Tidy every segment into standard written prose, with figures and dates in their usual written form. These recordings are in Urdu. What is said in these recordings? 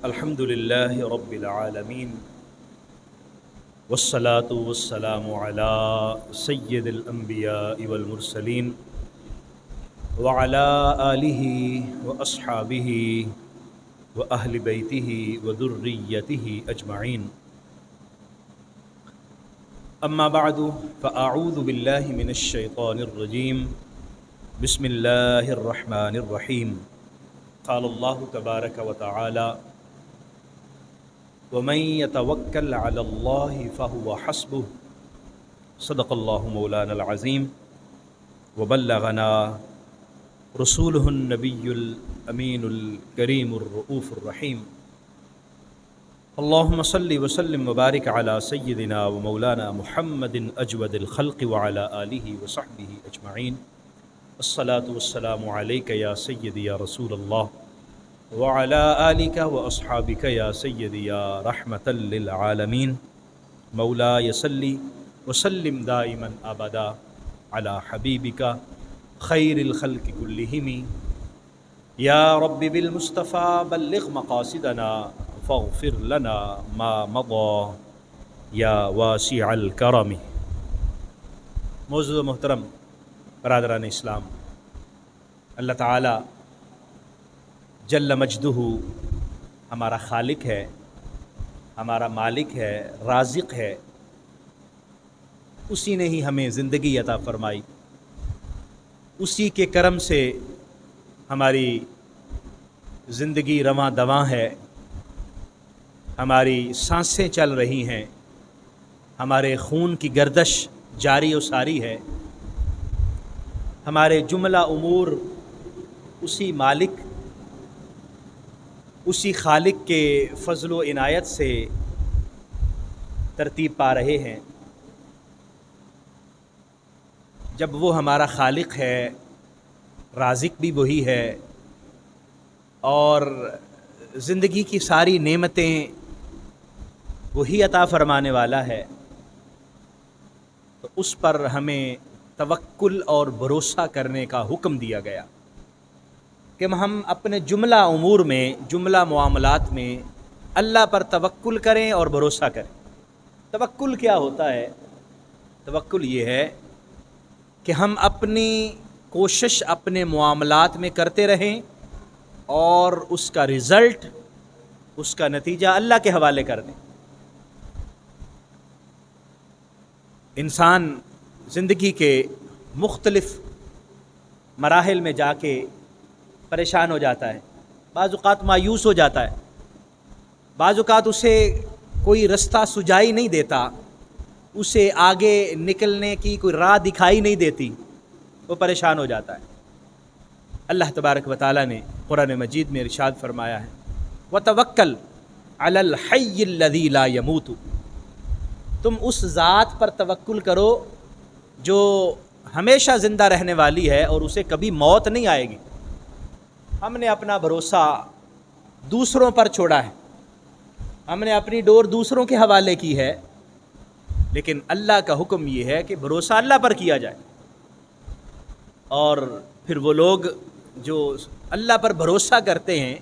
الحمد للہ رب العالمین والصلاة والسلام علی سید الانبیاء والمرسلین وعلی آلہ واصحابہ واہل بیتہ وذریتہ اجمعین اما بعد فاعوذ باللہ من الشیطان الرجیم بسم اللہ الرحمن الرحیم قال اللہ تبارک و تعالی ومن يتوکل علی اللہ فهو حسبه صدق اللہ مولانا العظیم وبلغنا رسوله النبی الامین الکریم الرؤوف الرحیم اللہم صل وسلم وبارک علی سیدنا ومولانا محمد اجود الخلق وعلی آلہ وصحبہ اجمعین الصلاة والسلام علیک یا سیدی یا رسول اللہ وعلی آلک واصحابک یا سیدی یا رحمتا للعالمین مولاي صلی وسلم دائما ابدا علی حبیبک خیر الخلق کلہم یا رب بالمصطفیٰ بلغ مقاصدنا فاغفر لنا ما مضى یا واسع الکرم۔ معزز و محترم برادران اسلام، اللہ تعالی جل مجدہ ہمارا خالق ہے، ہمارا مالک ہے، رازق ہے۔ اسی نے ہی ہمیں زندگی عطا فرمائی، اسی کے کرم سے ہماری زندگی رواں دواں ہے، ہماری سانسیں چل رہی ہیں، ہمارے خون کی گردش جاری و ساری ہے، ہمارے جملہ امور اسی مالک، اسی خالق کے فضل و عنایت سے ترتیب پا رہے ہیں۔ جب وہ ہمارا خالق ہے، رازق بھی وہی ہے، اور زندگی کی ساری نعمتیں وہی عطا فرمانے والا ہے، تو اس پر ہمیں توکل اور بھروسہ کرنے کا حکم دیا گیا کہ ہم اپنے جملہ امور میں، جملہ معاملات میں اللہ پر توکل کریں اور بھروسہ کریں۔ توکل کیا ہوتا ہے؟ توکل یہ ہے کہ ہم اپنی کوشش اپنے معاملات میں کرتے رہیں اور اس کا رزلٹ، اس کا نتیجہ اللہ کے حوالے کر دیں۔ انسان زندگی کے مختلف مراحل میں جا کے پریشان ہو جاتا ہے، بعض اوقات مایوس ہو جاتا ہے، بعض اوقات اسے کوئی رستہ سجائی نہیں دیتا، اسے آگے نکلنے کی کوئی راہ دکھائی نہیں دیتی، وہ پریشان ہو جاتا ہے۔ اللہ تبارک و تعالیٰ نے قرآن مجید میں ارشاد فرمایا ہے وَتَوَكَّلْ عَلَى الْحَيِّ الَّذِي لَا يَمُوتُ، تم اس ذات پر توکل کرو جو ہمیشہ زندہ رہنے والی ہے اور اسے کبھی موت نہیں آئے گی۔ ہم نے اپنا بھروسہ دوسروں پر چھوڑا ہے، ہم نے اپنی ڈور دوسروں کے حوالے کی ہے، لیکن اللہ کا حکم یہ ہے کہ بھروسہ اللہ پر کیا جائے۔ اور پھر وہ لوگ جو اللہ پر بھروسہ کرتے ہیں،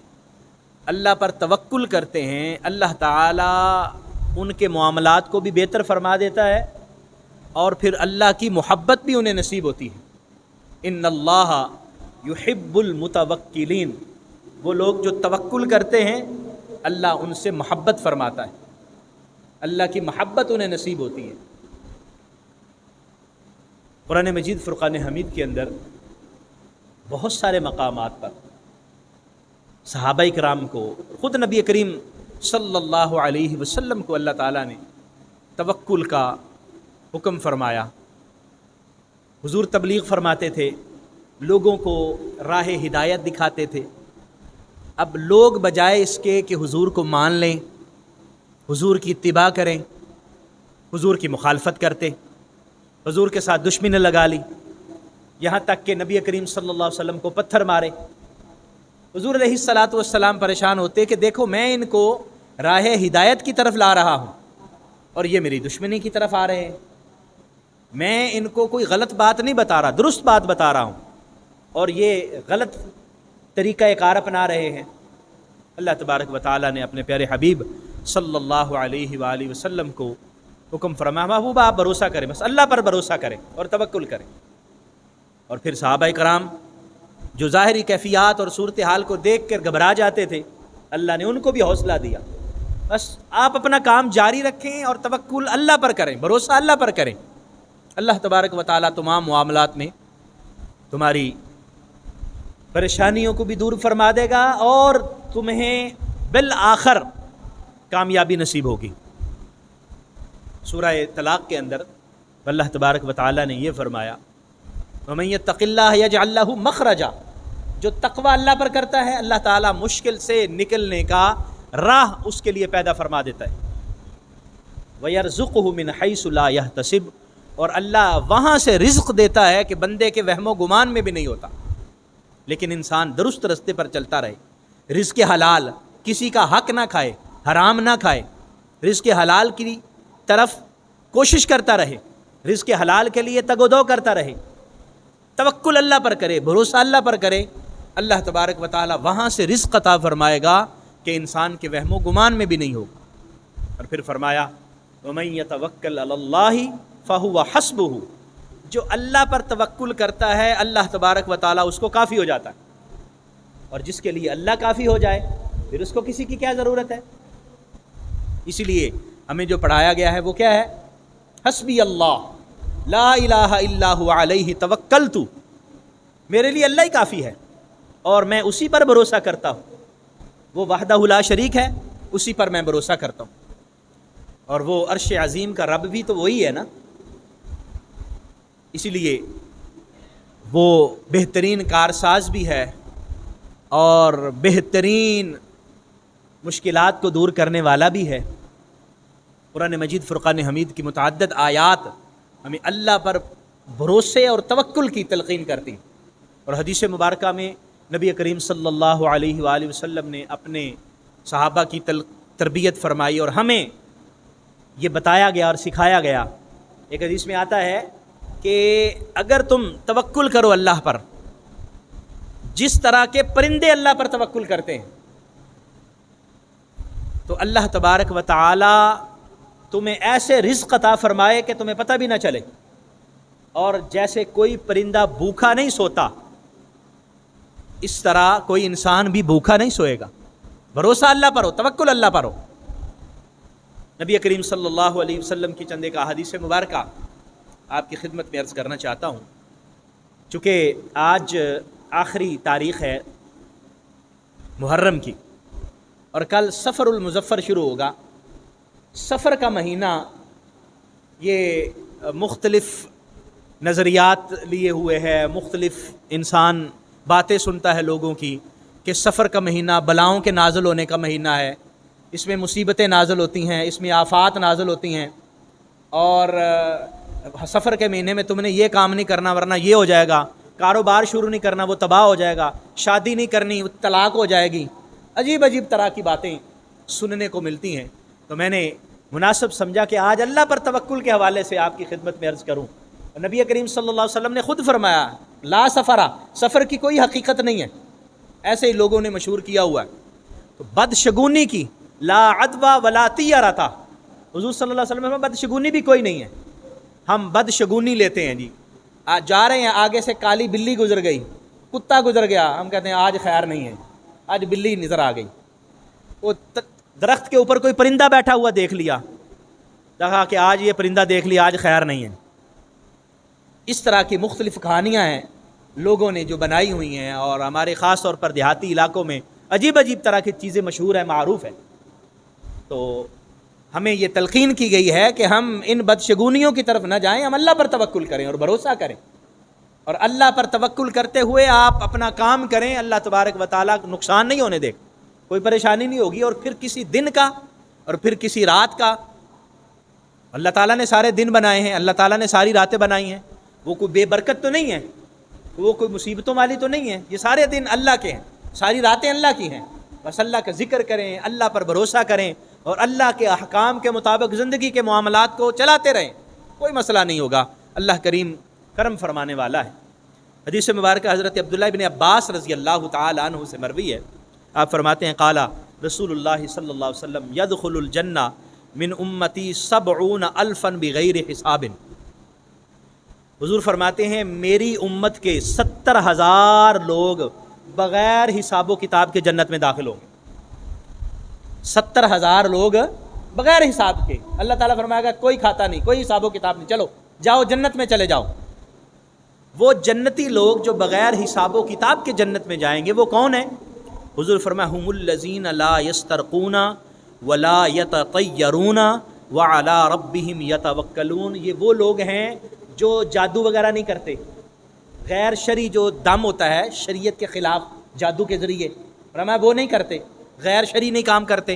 اللہ پر توکل کرتے ہیں، اللہ تعالیٰ ان کے معاملات کو بھی بہتر فرما دیتا ہے، اور پھر اللہ کی محبت بھی انہیں نصیب ہوتی ہے۔ ان اللہ یحب المتوکلین، وہ لوگ جو توکل کرتے ہیں اللہ ان سے محبت فرماتا ہے، اللہ کی محبت انہیں نصیب ہوتی ہے۔ قرآن مجید فرقان حمید کے اندر بہت سارے مقامات پر صحابہ کرام کو، خود نبی کریم صلی اللہ علیہ وسلم کو اللہ تعالیٰ نے توکل کا حکم فرمایا۔ حضور تبلیغ فرماتے تھے، لوگوں کو راہ ہدایت دکھاتے تھے۔ اب لوگ بجائے اس کے کہ حضور کو مان لیں، حضور کی اتباع کریں، حضور کی مخالفت کرتے، حضور کے ساتھ دشمنی لگا لی، یہاں تک کہ نبی کریم صلی اللہ علیہ وسلم کو پتھر مارے۔ حضور علیہ الصلاۃ والسلام پریشان ہوتے کہ دیکھو میں ان کو راہ ہدایت کی طرف لا رہا ہوں اور یہ میری دشمنی کی طرف آ رہے ہیں، میں ان کو کوئی غلط بات نہیں بتا رہا، درست بات بتا رہا ہوں، اور یہ غلط طریقہ کار اپنا رہے ہیں۔ اللہ تبارک و تعالیٰ نے اپنے پیارے حبیب صلی اللہ علیہ وآلہ وسلم کو حکم فرمایا محبوب آپ بھروسہ کریں، بس اللہ پر بھروسہ کریں اور توکل کریں۔ اور پھر صحابہ کرام جو ظاہری کیفیات اور صورتحال کو دیکھ کر گھبرا جاتے تھے، اللہ نے ان کو بھی حوصلہ دیا، بس آپ اپنا کام جاری رکھیں اور توکل اللہ پر کریں، بھروسہ اللہ پر کریں۔ اللہ تبارک و تعالیٰ تمام معاملات میں تمہاری پریشانیوں کو بھی دور فرما دے گا اور تمہیں بالآخر کامیابی نصیب ہوگی۔ سورہ طلاق کے اندر اللہ تبارک و تعالیٰ نے یہ فرمایا وَمَن يَتَّقِ اللَّهَ يَجْعَل لَّهُ مَخْرَجًا، جو تقوی اللہ پر کرتا ہے اللہ تعالیٰ مشکل سے نکلنے کا راہ اس کے لیے پیدا فرما دیتا ہے۔ وَيَرْزُقُهُ مِنْ حَيْثُ لَا يَحْتَسِبُ، اور اللہ وہاں سے رزق دیتا ہے کہ بندے کے وہم و گمان میں بھی نہیں ہوتا۔ لیکن انسان درست رستے پر چلتا رہے، رزق حلال، کسی کا حق نہ کھائے، حرام نہ کھائے، رزق حلال کی طرف کوشش کرتا رہے، رزق حلال کے لیے تگ و دو کرتا رہے، توکل اللہ پر کرے، بھروسہ اللہ پر کرے، اللہ تبارک و تعالی وہاں سے رزق عطا فرمائے گا کہ انسان کے وہم و گمان میں بھی نہیں ہوگا۔ اور پھر فرمایا وَمَن يَتَوَكَّلْ عَلَى اللَّهِ فَهُوَ حَسْبُهُ، جو اللہ پر توکل کرتا ہے اللہ تبارک و تعالی اس کو کافی ہو جاتا ہے، اور جس کے لیے اللہ کافی ہو جائے پھر اس کو کسی کی کیا ضرورت ہے۔ اسی لیے ہمیں جو پڑھایا گیا ہے وہ کیا ہے؟ حسبی اللہ لا الہ الا هو علیہ توکلت، میرے لیے اللہ ہی کافی ہے اور میں اسی پر بھروسہ کرتا ہوں، وہ وحدہ لا شریک ہے، اسی پر میں بھروسہ کرتا ہوں۔ اور وہ عرش عظیم کا رب بھی تو وہی ہے نا، اسی لیے وہ بہترین کارساز بھی ہے اور بہترین مشکلات کو دور کرنے والا بھی ہے۔ قرآن مجید فرقان حمید کی متعدد آیات ہمیں اللہ پر بھروسے اور توکل کی تلقین کرتی، اور حدیث مبارکہ میں نبی کریم صلی اللہ علیہ وآلہ وسلم نے اپنے صحابہ کی تربیت فرمائی اور ہمیں یہ بتایا گیا اور سکھایا گیا۔ ایک حدیث میں آتا ہے کہ اگر تم توکل کرو اللہ پر جس طرح کے پرندے اللہ پر توکل کرتے ہیں تو اللہ تبارک و تعالی تمہیں ایسے رزق عطا فرمائے کہ تمہیں پتہ بھی نہ چلے، اور جیسے کوئی پرندہ بھوکا نہیں سوتا اس طرح کوئی انسان بھی بھوکا نہیں سوئے گا۔ بھروسہ اللہ پر ہو، توکل اللہ پر ہو۔ نبی کریم صلی اللہ علیہ وسلم کی چند ایک احادیث مبارکہ آپ کی خدمت میں عرض کرنا چاہتا ہوں، چونکہ آج آخری تاریخ ہے محرم کی اور کل سفر المظفر شروع ہوگا۔ سفر کا مہینہ یہ مختلف نظریات لیے ہوئے ہے، مختلف انسان باتیں سنتا ہے لوگوں کی کہ سفر کا مہینہ بلاؤں کے نازل ہونے کا مہینہ ہے، اس میں مصیبتیں نازل ہوتی ہیں، اس میں آفات نازل ہوتی ہیں، اور سفر کے مہینے میں تم نے یہ کام نہیں کرنا ورنہ یہ ہو جائے گا، کاروبار شروع نہیں کرنا وہ تباہ ہو جائے گا، شادی نہیں کرنی وہ طلاق ہو جائے گی، عجیب عجیب طرح کی باتیں سننے کو ملتی ہیں۔ تو میں نے مناسب سمجھا کہ آج اللہ پر توکل کے حوالے سے آپ کی خدمت میں عرض کروں۔ نبی کریم صلی اللہ علیہ وسلم نے خود فرمایا لا سفرا، سفر کی کوئی حقیقت نہیں ہے، ایسے ہی لوگوں نے مشہور کیا ہوا ہے۔ تو بدشگونی کی لا عدوہ ولا طیرہ تھا، حضور صلی اللہ علیہ وسلم میں بدشگونی بھی کوئی نہیں ہے۔ ہم بدشگونی لیتے ہیں جی، آج جا رہے ہیں آگے سے کالی بلی گزر گئی، کتا گزر گیا، ہم کہتے ہیں آج خیر نہیں ہے، آج بلی نظر آ گئی۔ وہ درخت کے اوپر کوئی پرندہ بیٹھا ہوا دیکھ لیا، کہا کہ آج یہ پرندہ دیکھ لیا، آج خیر نہیں ہے۔ اس طرح کی مختلف کہانیاں ہیں لوگوں نے جو بنائی ہوئی ہیں، اور ہمارے خاص طور پر دیہاتی علاقوں میں عجیب عجیب طرح کی چیزیں مشہور ہیں، معروف ہیں۔ تو ہمیں یہ تلقین کی گئی ہے کہ ہم ان بدشگونیوں کی طرف نہ جائیں، ہم اللہ پر توکل کریں اور بھروسہ کریں، اور اللہ پر توکل کرتے ہوئے آپ اپنا کام کریں، اللہ تبارک و تعالیٰ نقصان نہیں ہونے دے، کوئی پریشانی نہیں ہوگی۔ اور پھر کسی دن کا اور پھر کسی رات کا، اللہ تعالیٰ نے سارے دن بنائے ہیں، اللہ تعالیٰ نے ساری راتیں بنائی ہیں، وہ کوئی بے برکت تو نہیں ہے، وہ کوئی مصیبتوں والی تو نہیں ہے، یہ سارے دن اللہ کے ہیں، ساری راتیں اللہ کی ہیں۔ بس اللہ کا ذکر کریں، اللہ پر بھروسہ کریں اور اللہ کے احکام کے مطابق زندگی کے معاملات کو چلاتے رہیں، کوئی مسئلہ نہیں ہوگا، اللہ کریم کرم فرمانے والا ہے۔ حدیث مبارکہ حضرت عبداللہ بن عباس رضی اللہ تعالی عنہ سے مروی ہے، آپ فرماتے ہیں قالا رسول اللہ صلی اللہ علیہ وسلم یدخل الجنہ من امتی 70,000 بغیر حساب۔ حضور فرماتے ہیں میری امت کے 70,000 لوگ بغیر حساب و کتاب کے جنت میں داخل ہوں گے۔ 70,000 لوگ بغیر حساب کے، اللہ تعالیٰ فرمائے گا کوئی کھاتا نہیں، کوئی حساب و کتاب نہیں، چلو جاؤ جنت میں چلے جاؤ۔ وہ جنتی لوگ جو بغیر حساب و کتاب کے جنت میں جائیں گے وہ کون ہیں؟ حضور فرمایا ہم الذین لا یسترقون ولا یتطیرون وعلی ربہم یتوکلون۔ یہ وہ لوگ ہیں جو جادو وغیرہ نہیں کرتے، غیر شرعی جو دم ہوتا ہے شریعت کے خلاف جادو کے ذریعے، فرمایا وہ نہیں کرتے، غیر شرعی نہیں کام کرتے۔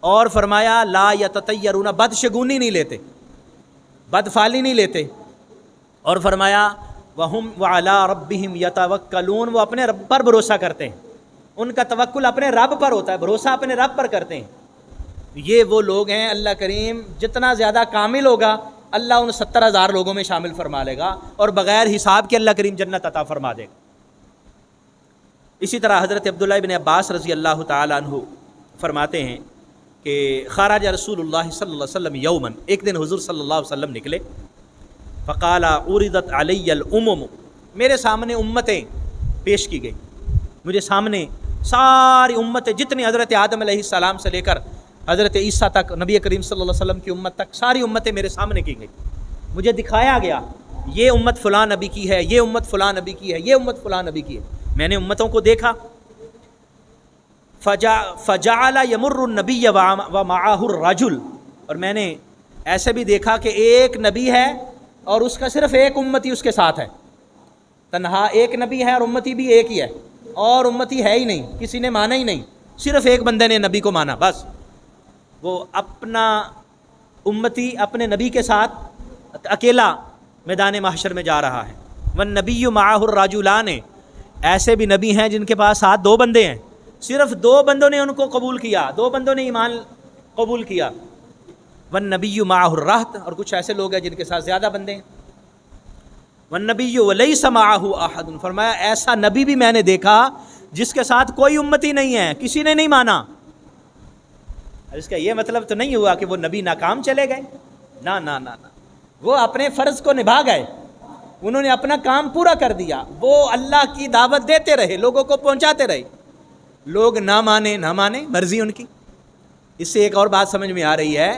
اور فرمایا لا یتطیرون، بدشگونی نہیں لیتے، بدفعلی نہیں لیتے۔ اور فرمایا وہم وعلی ربہم یتوکلون، وہ اپنے رب پر بھروسہ کرتے ہیں، ان کا توکل اپنے رب پر ہوتا ہے، بھروسہ اپنے رب پر کرتے ہیں۔ یہ وہ لوگ ہیں اللہ کریم جتنا زیادہ کامل ہوگا اللہ ان 70,000 لوگوں میں شامل فرما لے گا، اور بغیر حساب کے اللہ کریم جنت عطا فرما دے گا۔ اسی طرح حضرت عبداللہ ابن عباس رضی اللہ تعالیٰ عنہ فرماتے ہیں کہ خرج رسول اللہ صلی اللہ علیہ وسلم یوماً، ایک دن حضور صلی اللہ علیہ وسلم نکلے، فقال عرضت علی الامم، میرے سامنے امتیں پیش کی گئی، مجھے سامنے ساری امتیں جتنی حضرت آدم علیہ السلام سے لے کر حضرت عیسیٰ تک، نبی کریم صلی اللہ علیہ وسلم کی امت تک ساری امتیں میرے سامنے کی گئی، مجھے دکھایا گیا یہ امت فلاں نبی کی ہے، یہ امت فلاں نبی کی ہے، یہ امت فلاں نبی کی ہے۔ میں نے امتوں کو دیکھا، فجعل یمر النبی ومعہ الرجل، اور میں نے ایسے بھی دیکھا کہ ایک نبی ہے اور اس کا صرف ایک امتی اس کے ساتھ ہے، تنہا ایک نبی ہے اور امتی بھی ایک ہی ہے، اور امتی ہے ہی نہیں، کسی نے مانا ہی نہیں، صرف ایک بندے نے نبی کو مانا بس، وہ اپنا امتی اپنے نبی کے ساتھ اکیلا میدان محشر میں جا رہا ہے۔ والنبی معہ الرجلان، ایسے بھی نبی ہیں جن کے پاس ساتھ 2 بندے ہیں، صرف 2 بندوں نے ان کو قبول کیا، 2 بندوں نے ایمان قبول کیا۔ والنبی معہ الرہط، اور کچھ ایسے لوگ ہیں جن کے ساتھ زیادہ بندے ہیں۔ والنبی ولیس معہ احد، فرمایا ایسا نبی بھی میں نے دیکھا جس کے ساتھ کوئی امتی نہیں ہے، کسی نے نہیں مانا۔ اس کا یہ مطلب تو نہیں ہوا کہ وہ نبی ناکام چلے گئے، نہ نہ نہ نہ، وہ اپنے فرض کو نبھا گئے، انہوں نے اپنا کام پورا کر دیا، وہ اللہ کی دعوت دیتے رہے، لوگوں کو پہنچاتے رہے، لوگ نہ مانے نہ مانے مرضی ان کی۔ اس سے ایک اور بات سمجھ میں آ رہی ہے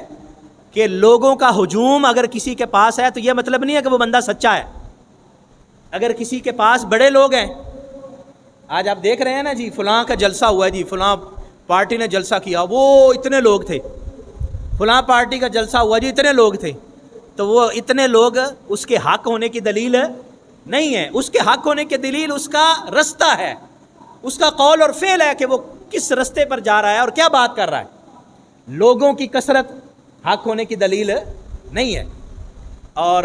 کہ لوگوں کا ہجوم اگر کسی کے پاس ہے تو یہ مطلب نہیں ہے کہ وہ بندہ سچا ہے۔ اگر کسی کے پاس بڑے لوگ ہیں، آج آپ دیکھ رہے ہیں نا جی فلاں کا جلسہ ہوا ہے، جی فلاں پارٹی نے جلسہ کیا، وہ اتنے لوگ تھے، فلاں پارٹی کا جلسہ ہوا جی اتنے لوگ تھے، تو وہ اتنے لوگ اس کے حق ہونے کی دلیل نہیں ہے، اس کے حق ہونے کی دلیل اس کا رستہ ہے، اس کا قول اور فعل ہے کہ وہ کس رستے پر جا رہا ہے اور کیا بات کر رہا ہے۔ لوگوں کی کثرت حق ہونے کی دلیل نہیں ہے۔ اور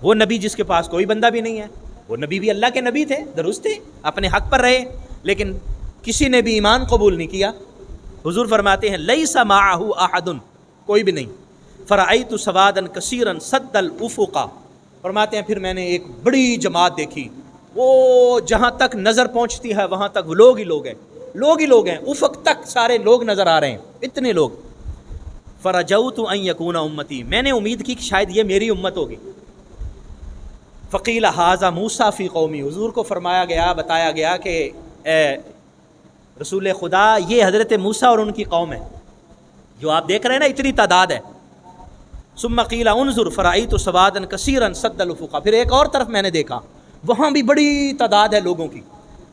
وہ نبی جس کے پاس کوئی بندہ بھی نہیں ہے، وہ نبی بھی اللہ کے نبی تھے، درست تھے، اپنے حق پر رہے، لیکن کسی نے بھی ایمان قبول نہیں کیا۔ حضور فرماتے ہیں لیس معہ احد، کوئی بھی نہیں۔ فرأیت سوادا کثیرا سد الافق، فرماتے ہیں پھر میں نے ایک بڑی جماعت دیکھی، وہ جہاں تک نظر پہنچتی ہے وہاں تک وہ لوگ ہی لوگ ہیں، لوگ ہی لوگ ہیں، افق تک سارے لوگ نظر آ رہے ہیں، اتنے لوگ۔ فرجوت ان یکون امتی، میں نے امید کی کہ شاید یہ میری امت ہوگی۔ فقیل ھذا موسیٰ فی قومی، حضور کو فرمایا گیا، بتایا گیا کہ اے رسول خدا یہ حضرت موسیٰ اور ان کی قوم ہے، جو آپ دیکھ رہے ہیں نا اتنی تعداد ہے۔ ثم قیل انظر فرأیت سوادا کثیرا سد الافق، پھر ایک اور طرف میں نے دیکھا، وہاں بھی بڑی تعداد ہے لوگوں کی،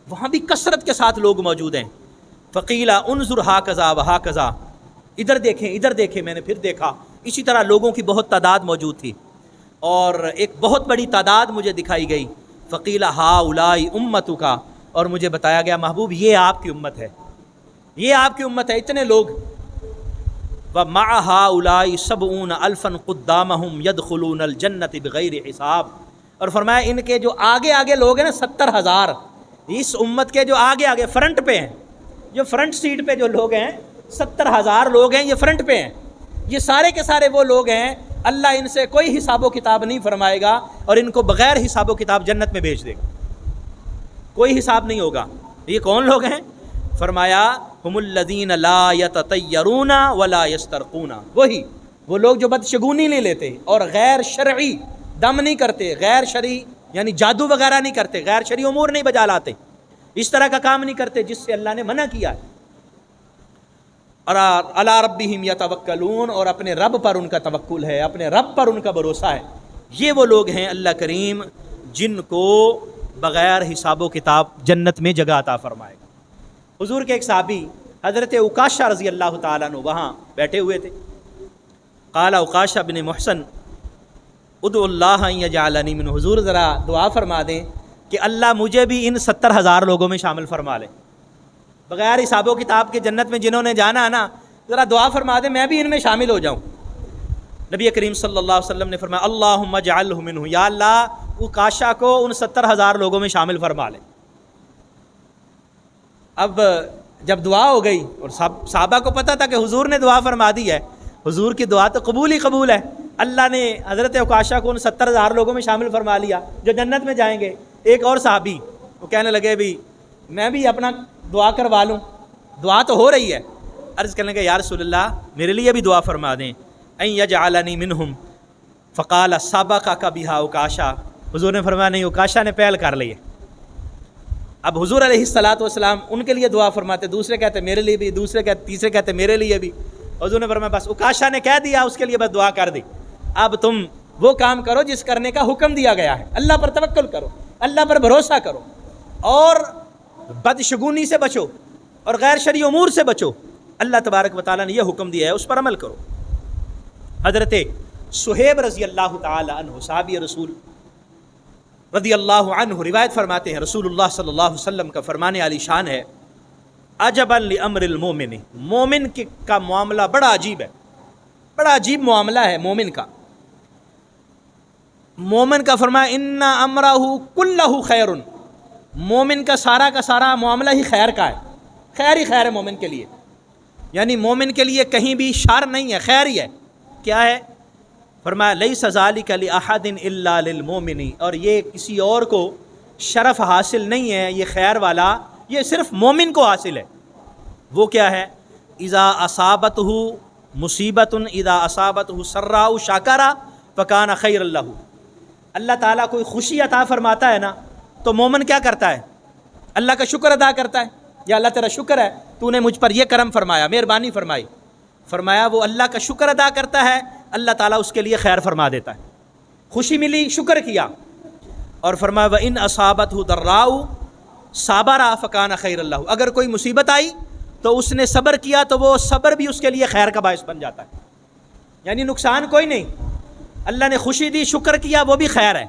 وہاں بھی کثرت کے ساتھ لوگ موجود ہیں۔ فقیل انظر ھکذا وھکذا، ادھر دیکھیں ادھر دیکھیں، میں نے پھر دیکھا، اسی طرح لوگوں کی بہت تعداد موجود تھی، اور ایک بہت بڑی تعداد مجھے دکھائی گئی۔ فقیل ھؤلاء امتک، اور مجھے بتایا گیا محبوب یہ آپ کی امت ہے، یہ آپ کی امت ہے، اتنے لوگ۔ وَمَعَ هَؤُلَاءِ 70,000 قُدَّامَهُمْ يَدْخُلُونَ الْجَنَّةِ بِغَيْرِ حساب، اور فرمایا ان کے جو آگے آگے لوگ ہیں نا 70,000، اس امت کے جو آگے آگے فرنٹ پہ ہیں، جو فرنٹ سیٹ پہ جو لوگ ہیں 70,000 لوگ ہیں، یہ فرنٹ پہ ہیں، یہ سارے کے سارے وہ لوگ ہیں، اللہ ان سے کوئی حساب و کتاب نہیں فرمائے گا اور ان کو بغیر حساب و کتاب جنت میں بھیج دے گا، کوئی حساب نہیں ہوگا۔ یہ کون لوگ ہیں؟ فرمایا ہم الذین لا یتطیرون ولا یسترقون، وہی وہ لوگ جو بدشگونی نہیں لیتے اور غیر شرعی دم نہیں کرتے، غیر شرعی یعنی جادو وغیرہ نہیں کرتے، غیر شرعی امور نہیں بجا لاتے، اس طرح کا کام نہیں کرتے جس سے اللہ نے منع کیا ہے، اور علی ربہم یتوکلون، اور اپنے رب پر ان کا توکل ہے، اپنے رب پر ان کا بھروسہ ہے۔ یہ وہ لوگ ہیں اللہ کریم جن کو بغیر حساب و کتاب جنت میں جگہ عطا فرمائے گا۔ حضور کے ایک صحابی حضرت عکاشہ رضی اللہ تعالیٰ عنہ وہاں بیٹھے ہوئے تھے۔ قال عکاشہ بن محسن ادعو اللہ ان یجعلنی منہ، حضور ذرا دعا فرما دیں کہ اللہ مجھے بھی ان 70,000 لوگوں میں شامل فرما لے، بغیر حساب و کتاب کے جنت میں جنہوں نے جانا ہے نا، ذرا دعا فرما دیں میں بھی ان میں شامل ہو جاؤں۔ نبی کریم صلی اللہ علیہ وسلم نے فرمایا اللہم اجعلہ منہ، یا اللہ عکاشہ کو ان 70,000 لوگوں میں شامل فرما لے۔ اب جب دعا ہو گئی اور صحابہ کو پتہ تھا کہ حضور نے دعا فرما دی ہے، حضور کی دعا تو قبول ہی قبول ہے، اللہ نے حضرت عکاشہ کو ان 70,000 لوگوں میں شامل فرما لیا جو جنت میں جائیں گے۔ ایک اور صحابی وہ کہنے لگے بھی میں بھی اپنا دعا کروا لوں، دعا تو ہو رہی ہے، عرض کرنے لگے یا رسول اللہ میرے لیے بھی دعا فرما دیں، ان یجعلنی منہم، فقال سبقک بہا عکاشہ، حضور نے فرمایا نہیں عکاشہ نے پہل کر لی ہے۔ اب حضور علیہ الصلوۃ والسلام ان کے لیے دعا فرماتے، دوسرے کہتے میرے لیے بھی، دوسرے کہتے، تیسرے کہتے میرے لیے بھی۔ حضور نے فرمایا بس عکاشہ نے کہہ دیا، اس کے لیے بس دعا کر دی، اب تم وہ کام کرو جس کرنے کا حکم دیا گیا ہے، اللہ پر توکل کرو، اللہ پر بھروسہ کرو، اور بدشگونی سے بچو اور غیر شرعی امور سے بچو، اللہ تبارک و تعالیٰ نے یہ حکم دیا ہے اس پر عمل کرو۔ حضرت صہیب رضی اللہ تعالی عنہ صحابی رسول رضی اللہ عنہ روایت فرماتے ہیں رسول اللہ صلی اللہ علیہ وسلم کا فرمانے علی شان ہے عجبا لامر المومن، مومن کا معاملہ بڑا عجیب ہے، بڑا عجیب معاملہ ہے مومن کا۔ مومن کا فرمایا ان امرہ کلہ خیر، مومن کا سارا معاملہ ہی خیر کا ہے، خیر ہی خیر ہے مومن کے لیے، یعنی مومن کے لیے کہیں بھی شر نہیں ہے، خیر ہی ہے۔ کیا ہے؟ فرمایا لیس ذالک لاحد الا للمؤمن، اور یہ کسی اور کو شرف حاصل نہیں ہے یہ خیر والا، یہ صرف مومن کو حاصل ہے۔ وہ کیا ہے؟ اذا اصابتہ مصیبت اذا اصابتہ سراء شکر فکان خیر لہ، اللہ تعالیٰ کوئی خوشی عطا فرماتا ہے نا تو مومن کیا کرتا ہے؟ اللہ کا شکر ادا کرتا ہے، یا اللہ تیرا شکر ہے تو نے مجھ پر یہ کرم فرمایا، مہربانی فرمائی، فرمایا وہ اللہ کا شکر ادا کرتا ہے، اللہ تعالیٰ اس کے لیے خیر فرما دیتا ہے۔ خوشی ملی شکر کیا، اور فرمایا وَإِنْ أَصَابَتْهُ ضَرَّاءُ صَبَرَ فَكَانَ خَيْرًا لَهُ، اگر کوئی مصیبت آئی تو اس نے صبر کیا تو وہ صبر بھی اس کے لیے خیر کا باعث بن جاتا ہے، یعنی نقصان کوئی نہیں، اللہ نے خوشی دی شکر کیا وہ بھی خیر ہے،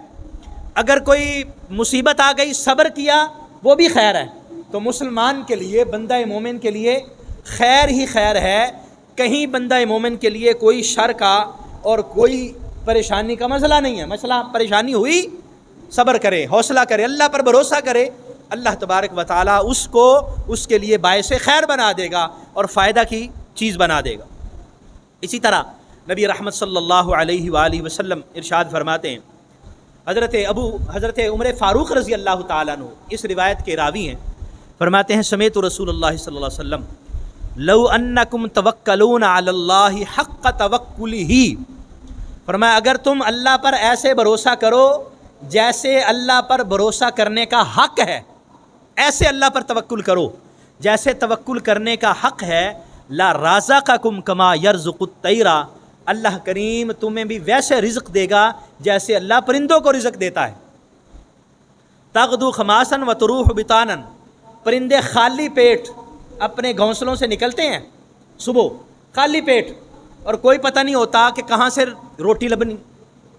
اگر کوئی مصیبت آ گئی صبر کیا وہ بھی خیر ہے۔ تو مسلمان کے لیے، بندہ مومن کے لیے خیر ہی خیر ہے، کہیں بندہ مومن کے لیے کوئی شر کا اور کوئی پریشانی کا مسئلہ نہیں ہے۔ مسئلہ پریشانی ہوئی صبر کرے، حوصلہ کرے، اللہ پر بھروسہ کرے، اللہ تبارک و تعالیٰ اس کو اس کے لیے باعث خیر بنا دے گا اور فائدہ کی چیز بنا دے گا۔ اسی طرح نبی رحمت صلی اللہ علیہ وآلہ وسلم ارشاد فرماتے ہیں، حضرت عمر فاروق رضی اللہ تعالیٰ عنہ اس روایت کے راوی ہیں، فرماتے ہیں سمیت رسول اللہ صلی اللہ علیہ وسلم لو انکم توکلون علی اللہ حق توکلہ، فرمایا اگر تم اللہ پر ایسے بھروسہ کرو جیسے اللہ پر بھروسہ کرنے کا حق ہے، ایسے اللہ پر توکل کرو جیسے توکل کرنے کا حق ہے، لا رازقکم کما یرزق الطیر، اللہ کریم تمہیں بھی ویسے رزق دے گا جیسے اللہ پرندوں کو رزق دیتا ہے۔ تغدو خماسا و تروح بطانا، پرندے خالی پیٹ اپنے گھونسلوں سے نکلتے ہیں صبح خالی پیٹ، اور کوئی پتہ نہیں ہوتا کہ کہاں سے روٹی لبنی،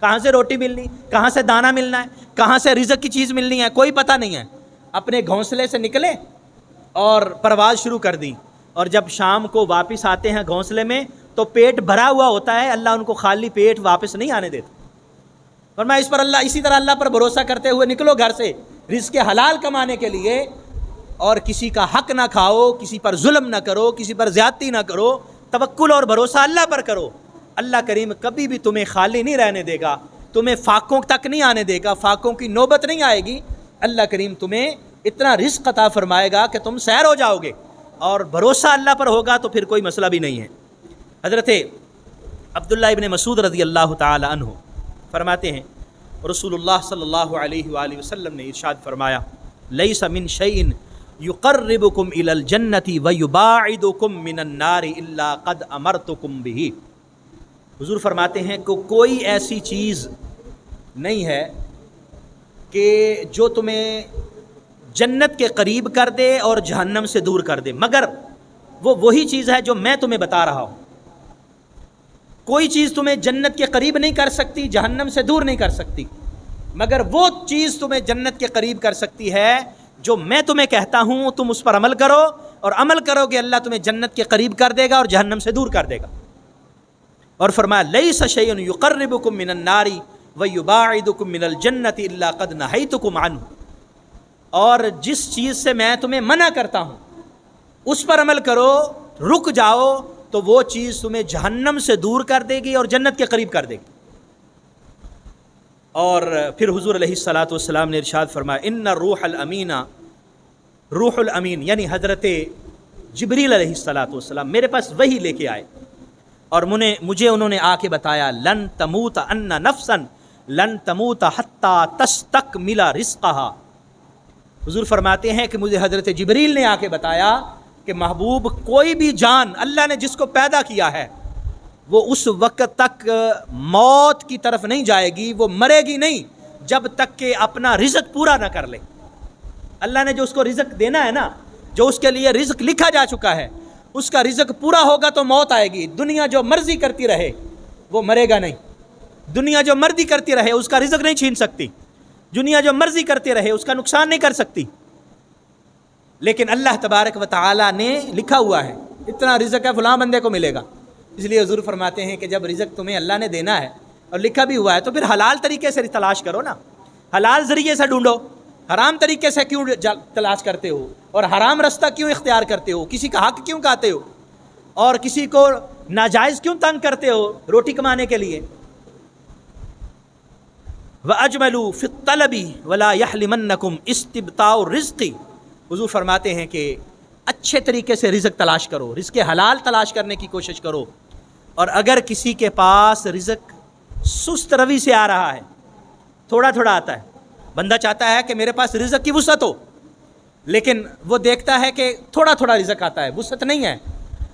کہاں سے روٹی ملنی، کہاں سے دانہ ملنا ہے، کہاں سے رزق کی چیز ملنی ہے، کوئی پتہ نہیں ہے، اپنے گھونسلے سے نکلے اور پرواز شروع کر دی، اور جب شام کو واپس آتے ہیں گھونسلے میں تو پیٹ بھرا ہوا ہوتا ہے، اللہ ان کو خالی پیٹ واپس نہیں آنے دیتا۔ فرمایا اسی طرح اللہ پر بھروسہ کرتے ہوئے نکلو گھر سے رزق حلال کمانے کے لیے، اور کسی کا حق نہ کھاؤ، کسی پر ظلم نہ کرو، کسی پر زیادتی نہ کرو، توکل اور بھروسہ اللہ پر کرو، اللہ کریم کبھی بھی تمہیں خالی نہیں رہنے دے گا، تمہیں فاقوں تک نہیں آنے دے گا، فاقوں کی نوبت نہیں آئے گی، اللہ کریم تمہیں اتنا رزق عطا فرمائے گا کہ تم سیر ہو جاؤ گے، اور بھروسہ اللہ پر ہوگا تو پھر کوئی مسئلہ بھی نہیں ہے۔ حضرت عبداللہ ابن مسعود رضی اللہ تعالی عنہ فرماتے ہیں رسول اللہ صلی اللہ علیہ وآلہ وسلم نے ارشاد فرمایا لیس من شیء یقربکم الی الجنۃ ویباعدکم من النار الا قد امرتکم بہ۔ حضور فرماتے ہیں کہ کوئی ایسی چیز نہیں ہے کہ جو تمہیں جنت کے قریب کر دے اور جہنم سے دور کر دے، مگر وہ وہی چیز ہے جو میں تمہیں بتا رہا ہوں۔ کوئی چیز تمہیں جنت کے قریب نہیں کر سکتی، جہنم سے دور نہیں کر سکتی، مگر وہ چیز تمہیں جنت کے قریب کر سکتی ہے جو میں تمہیں کہتا ہوں، تم اس پر عمل کرو، اور عمل کرو گے اللہ تمہیں جنت کے قریب کر دے گا اور جہنم سے دور کر دے گا۔ اور فرمایا لیس شیء یقربکم من النار ویباعدکم من الجنۃ الا قد نہیتکم عنہ، اور جس چیز سے میں تمہیں منع کرتا ہوں اس پر عمل کرو، رک جاؤ، تو وہ چیز تمہیں جہنم سے دور کر دے گی اور جنت کے قریب کر دے گی۔ اور پھر حضور علیہ الصلاۃ والسلام نے ارشاد فرمایا ان روح الامین یعنی حضرت جبریل علیہ الصلاۃ والسلام میرے پاس وحی لے کے آئے، اور مجھے انہوں نے آ کے بتایا لن تموت ان نفسا لن تموت حتی تستکمل رزقہا۔ حضور فرماتے ہیں کہ مجھے حضرت جبریل نے آ کے بتایا کہ محبوب کوئی بھی جان اللہ نے جس کو پیدا کیا ہے وہ اس وقت تک موت کی طرف نہیں جائے گی، وہ مرے گی نہیں جب تک کہ اپنا رزق پورا نہ کر لے۔ اللہ نے جو اس کو رزق دینا ہے نا، جو اس کے لیے رزق لکھا جا چکا ہے، اس کا رزق پورا ہوگا تو موت آئے گی۔ دنیا جو مرضی کرتی رہے وہ مرے گا نہیں، دنیا جو مرضی کرتی رہے اس کا رزق نہیں چھین سکتی، دنیا جو مرضی کرتی رہے اس کا نقصان نہیں کر سکتی، لیکن اللہ تبارک و تعالی نے لکھا ہوا ہے اتنا رزق ہے فلاں بندے کو ملے گا۔ اس لیے حضور فرماتے ہیں کہ جب رزق تمہیں اللہ نے دینا ہے اور لکھا بھی ہوا ہے تو پھر حلال طریقے سے تلاش کرو نا، حلال ذریعے سے ڈھونڈو، حرام طریقے سے کیوں تلاش کرتے ہو، اور حرام رستہ کیوں اختیار کرتے ہو، کسی کا حق کیوں کھاتے ہو، اور کسی کو ناجائز کیوں تنگ کرتے ہو روٹی کمانے کے لیے۔ وَأَجْمَلُوا فِي الطَّلَبِ وَلَا يَحْلِمَنَّكُمْ اسْتِبْطَاءُ الرِّزْقِ۔ حضور فرماتے ہیں کہ اچھے طریقے سے رزق تلاش کرو، رزق حلال تلاش کرنے کی کوشش کرو، اور اگر کسی کے پاس رزق سست روی سے آ رہا ہے، تھوڑا تھوڑا آتا ہے، بندہ چاہتا ہے کہ میرے پاس رزق کی وسعت ہو، لیکن وہ دیکھتا ہے کہ تھوڑا تھوڑا رزق آتا ہے، وسعت نہیں ہے،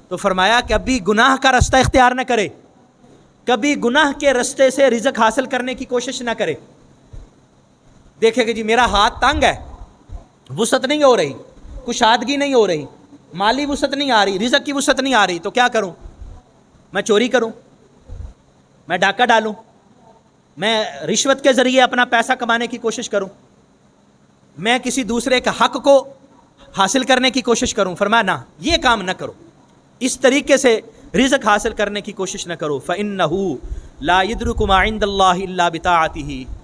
تو فرمایا کہ کبھی گناہ کا رستہ اختیار نہ کرے، کبھی گناہ کے رستے سے رزق حاصل کرنے کی کوشش نہ کرے۔ دیکھے کہ جی میرا ہاتھ تنگ ہے، وسعت نہیں ہو رہی، کشادگی نہیں ہو رہی، مالی وسعت نہیں آ رہی، رزق کی وسعت نہیں آ رہی، تو کیا کروں؟ میں چوری کروں، میں ڈاکہ ڈالوں، میں رشوت کے ذریعے اپنا پیسہ کمانے کی کوشش کروں، میں کسی دوسرے کا حق کو حاصل کرنے کی کوشش کروں؟ فرمایا نہ، یہ کام نہ کرو، اس طریقے سے رزق حاصل کرنے کی کوشش نہ کرو۔ فَإِنَّهُ لَا يُدْرِكُ مَا عِندَ اللَّهِ إِلَّا بِطَاعَتِهِ۔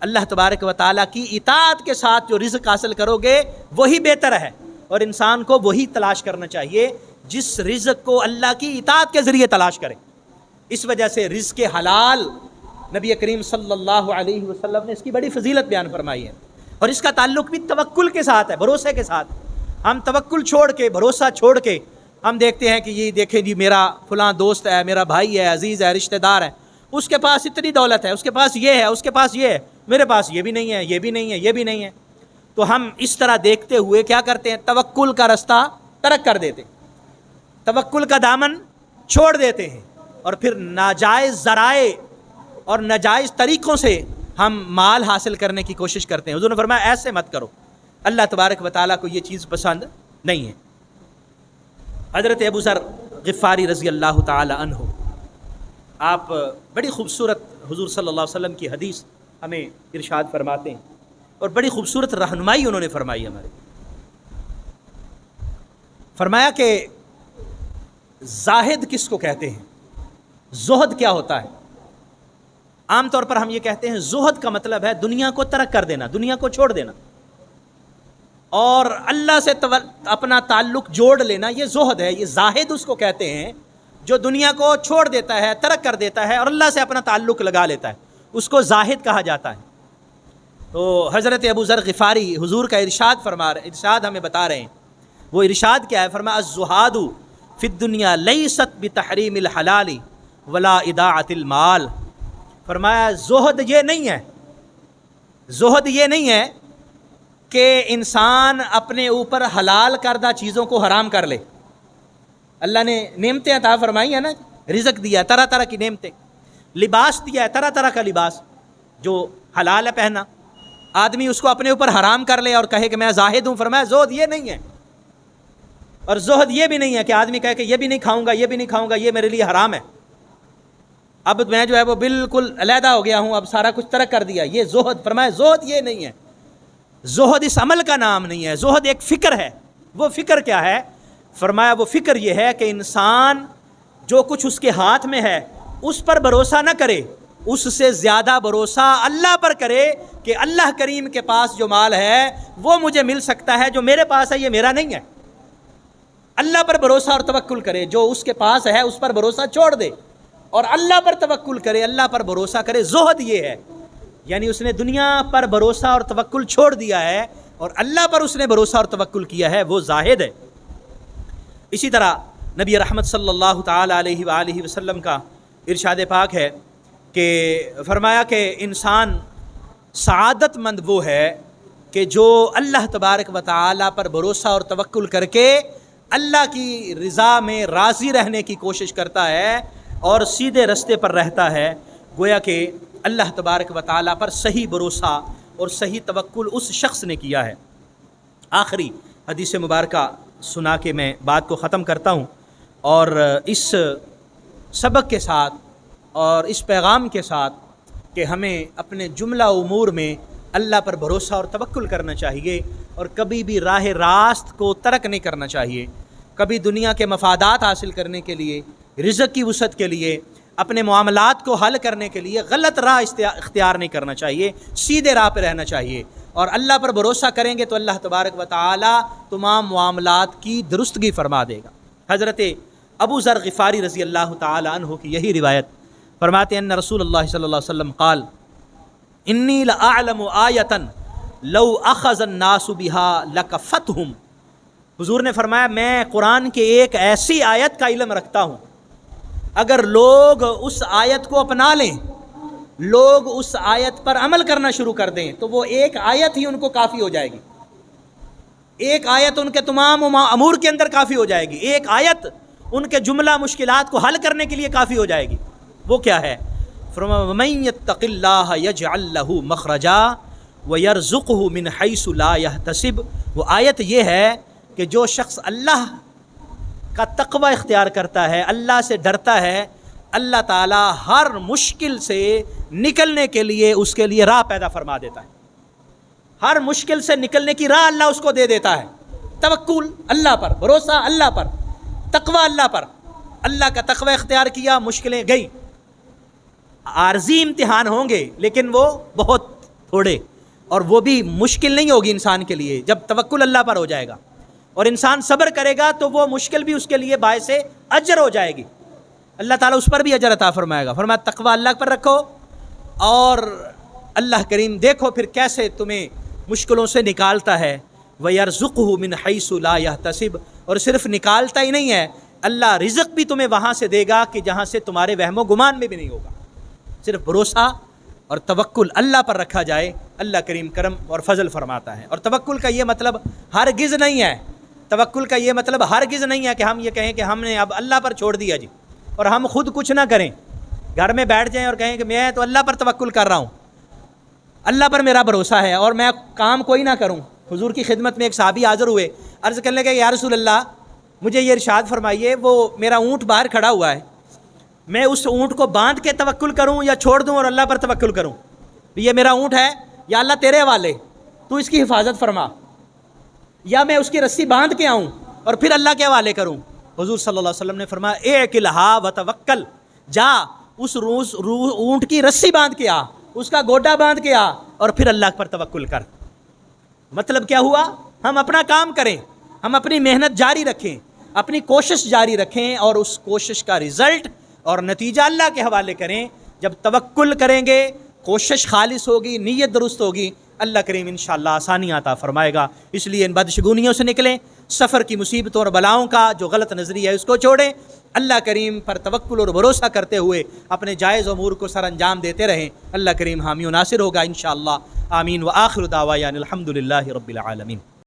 اللہ تبارک و تعالیٰ کی اطاعت کے ساتھ جو رزق حاصل کرو گے وہی بہتر ہے، اور انسان کو وہی تلاش کرنا چاہیے جس رزق کو اللہ کی اطاعت کے ذریعے تلاش کرے۔ اس وجہ سے رزق حلال نبی کریم صلی اللہ علیہ وسلم نے اس کی بڑی فضیلت بیان فرمائی ہے، اور اس کا تعلق بھی توکل کے ساتھ ہے، بھروسے کے ساتھ۔ ہم توکل چھوڑ کے، بھروسہ چھوڑ کے ہم دیکھتے ہیں کہ یہ دیکھیں جی میرا فلاں دوست ہے، میرا بھائی ہے، عزیز ہے، رشتہ دار ہے، اس کے پاس اتنی دولت ہے، اس کے پاس یہ ہے، اس کے پاس یہ ہے، میرے پاس یہ بھی نہیں ہے، یہ بھی نہیں ہے، یہ بھی نہیں ہے۔ تو ہم اس طرح دیکھتے ہوئے کیا کرتے ہیں؟ توکل کا رستہ ترک کر دیتے، توکل کا دامن چھوڑ دیتے ہیں، اور پھر ناجائز ذرائع اور ناجائز طریقوں سے ہم مال حاصل کرنے کی کوشش کرتے ہیں۔ حضور نے فرمایا ایسے مت کرو، اللہ تبارک و تعالیٰ کو یہ چیز پسند نہیں ہے۔ حضرت ابو ذر غفاری رضی اللہ تعالی عنہ، آپ بڑی خوبصورت حضور صلی اللہ علیہ وسلم کی حدیث ہمیں ارشاد فرماتے ہیں، اور بڑی خوبصورت رہنمائی انہوں نے فرمائی ہمارے۔ فرمایا کہ زاہد کس کو کہتے ہیں، زہد کیا ہوتا ہے؟ عام طور پر ہم یہ کہتے ہیں زہد کا مطلب ہے دنیا کو ترک کر دینا، دنیا کو چھوڑ دینا، اور اللہ سے اپنا تعلق جوڑ لینا، یہ زہد ہے۔ یہ زاہد اس کو کہتے ہیں جو دنیا کو چھوڑ دیتا ہے، ترک کر دیتا ہے، اور اللہ سے اپنا تعلق لگا لیتا ہے، اس کو زاہد کہا جاتا ہے۔ تو حضرت ابو ذر غفاری حضور کا ارشاد ہمیں بتا رہے ہیں وہ ارشاد کیا ہے؟ فرمایا الزہاد فی الدنیا لیست بتحریم الحلال ولا اضاعۃ المال. فرمایا زہد یہ نہیں ہے، زہد یہ نہیں ہے کہ انسان اپنے اوپر حلال کردہ چیزوں کو حرام کر لے. اللہ نے نعمتیں عطا فرمائی ہیں نا، رزق دیا ہے، طرح طرح کی نعمتیں، لباس دیا ہے، طرح طرح کا لباس جو حلال ہے پہننا، آدمی اس کو اپنے اوپر حرام کر لے اور کہے کہ میں زاہد ہوں. فرمایا زہد یہ نہیں ہے، اور زہد یہ بھی نہیں ہے کہ آدمی کہے کہ یہ بھی نہیں کھاؤں گا، یہ بھی نہیں کھاؤں گا، یہ میرے لیے حرام ہے، اب میں جو ہے وہ بالکل علیحدہ ہو گیا ہوں، اب سارا کچھ ترک کر دیا، یہ زہد. فرمایا زہد یہ نہیں ہے، زہد اس عمل کا نام نہیں ہے، زہد ایک فکر ہے. وہ فکر کیا ہے؟ فرمایا وہ فکر یہ ہے کہ انسان جو کچھ اس کے ہاتھ میں ہے اس پر بھروسہ نہ کرے، اس سے زیادہ بھروسہ اللہ پر کرے کہ اللہ کریم کے پاس جو مال ہے وہ مجھے مل سکتا ہے، جو میرے پاس ہے یہ میرا نہیں ہے. اللہ پر بھروسہ اور توکل کرے، جو اس کے پاس ہے اس پر بھروسہ چھوڑ دے اور اللہ پر توکل کرے، اللہ پر بھروسہ کرے. زہد یہ ہے، یعنی اس نے دنیا پر بھروسہ اور توکل چھوڑ دیا ہے اور اللہ پر اس نے بھروسہ اور توکل کیا ہے، وہ زاہد ہے. اسی طرح نبی رحمت صلی اللہ تعالی علیہ وآلہ وسلم کا ارشاد پاک ہے کہ فرمایا کہ انسان سعادت مند وہ ہے کہ جو اللہ تبارک و تعالی پر بھروسہ اور توکل کر کے اللہ کی رضا میں راضی رہنے کی کوشش کرتا ہے اور سیدھے رستے پر رہتا ہے. گویا کہ اللہ تبارک و تعالی پر صحیح بھروسہ اور صحیح توکل اس شخص نے کیا ہے. آخری حدیث مبارکہ سنا کے میں بات کو ختم کرتا ہوں، اور اس سبق کے ساتھ اور اس پیغام کے ساتھ کہ ہمیں اپنے جملہ امور میں اللہ پر بھروسہ اور توکل کرنا چاہیے اور کبھی بھی راہ راست کو ترک نہیں کرنا چاہیے. کبھی دنیا کے مفادات حاصل کرنے کے لیے، رزق کی وسعت کے لیے، اپنے معاملات کو حل کرنے کے لیے غلط راہ اختیار نہیں کرنا چاہیے، سیدھے راہ پہ رہنا چاہیے. اور اللہ پر بھروسہ کریں گے تو اللہ تبارک و تعالی تمام معاملات کی درستگی فرما دے گا. حضرت ابو ذر غفاری رضی اللہ تعالی عنہ کی یہی روایت فرماتے ہیں ان رسول اللہ صلی اللہ علیہ وسلم قال انی لأعلم آیۃ لو اخذ الناس بها لکفتہم. حضور نے فرمایا میں قرآن کے ایک ایسی آیت کا علم رکھتا ہوں، اگر لوگ اس آیت کو اپنا لیں، لوگ اس آیت پر عمل کرنا شروع کر دیں تو وہ ایک آیت ہی ان کو کافی ہو جائے گی. ایک آیت ان کے تمام امور کے اندر کافی ہو جائے گی، ایک آیت ان کے جملہ مشکلات کو حل کرنے کے لیے کافی ہو جائے گی. وہ کیا ہے؟ وَمَن يَتَّقِ اللَّهَ يَجْعَلْ لَهُ مَخْرَجًا وَيَرْزُقْهُ مِنْ حَيْثُ لَا يَحْتَسِبُ. وہ آیت یہ ہے کہ جو شخص اللہ کا تقوی اختیار کرتا ہے، اللہ سے ڈرتا ہے، اللہ تعالیٰ ہر مشکل سے نکلنے کے لیے اس کے لیے راہ پیدا فرما دیتا ہے. ہر مشکل سے نکلنے کی راہ اللہ اس کو دے دیتا ہے. توکل اللہ پر، بھروسہ اللہ پر، تقوی اللہ پر. اللہ کا تقوی اختیار کیا، مشکلیں گئی. عارضی امتحان ہوں گے لیکن وہ بہت تھوڑے، اور وہ بھی مشکل نہیں ہوگی انسان کے لیے جب توکل اللہ پر ہو جائے گا اور انسان صبر کرے گا تو وہ مشکل بھی اس کے لیے باعث اجر ہو جائے گی. اللہ تعالیٰ اس پر بھی اجر عطا فرمائے گا. فرمایا تقوی اللہ پر رکھو اور اللہ کریم دیکھو پھر کیسے تمہیں مشکلوں سے نکالتا ہے. وَيَرْزُقْهُ مِنْ حَيْثُ لَا يَحْتَسِبُ. اور صرف نکالتا ہی نہیں ہے، اللہ رزق بھی تمہیں وہاں سے دے گا کہ جہاں سے تمہارے وہم و گمان میں بھی نہیں ہوگا. صرف بھروسہ اور توکل اللہ پر رکھا جائے، اللہ کریم کرم اور فضل فرماتا ہے. اور توکل کا یہ مطلب ہرگز نہیں ہے، توکل کا یہ مطلب ہرگز نہیں ہے کہ ہم یہ کہیں کہ ہم نے اب اللہ پر چھوڑ دیا جی اور ہم خود کچھ نہ کریں، گھر میں بیٹھ جائیں اور کہیں کہ میں تو اللہ پر توکل کر رہا ہوں، اللہ پر میرا بھروسہ ہے اور میں کام کوئی نہ کروں. حضور کی خدمت میں ایک صحابی حاضر ہوئے، عرض کرنے لگے یا رسول اللہ مجھے یہ ارشاد فرمائیے، وہ میرا اونٹ باہر کھڑا ہوا ہے، میں اس اونٹ کو باندھ کے توکل کروں یا چھوڑ دوں اور اللہ پر توکل کروں؟ یہ میرا اونٹ ہے یا اللہ تیرے حوالے، تو اس کی حفاظت فرما، یا میں اس کی رسی باندھ کے آؤں اور پھر اللہ کے حوالے کروں؟ حضور صلی اللہ علیہ وسلم نے فرمایا اعقلھا وتوکل، جا اس اونٹ کی رسی باندھ کے آ، اس کا گوڈا باندھ کے آ اور پھر اللہ پر توکل کر. مطلب کیا ہوا؟ ہم اپنا کام کریں، ہم اپنی محنت جاری رکھیں، اپنی کوشش جاری رکھیں اور اس کوشش کا رزلٹ اور نتیجہ اللہ کے حوالے کریں. جب توکل کریں گے، کوشش خالص ہوگی، نیت درست ہوگی، اللہ کریم انشاءاللہ آسانیاں عطا فرمائے گا۔ اس لیے ان بدشگونیوں سے نکلیں، سفر کی مصیبتوں اور بلاؤں کا جو غلط نظریہ ہے اس کو چھوڑیں، اللہ کریم پر توکل اور بھروسہ کرتے ہوئے اپنے جائز امور کو سر انجام دیتے رہیں۔ اللہ کریم حامی و ناصر ہوگا انشاءاللہ۔ آمین۔ وآخر دعوانا الحمدللہ رب العالمین۔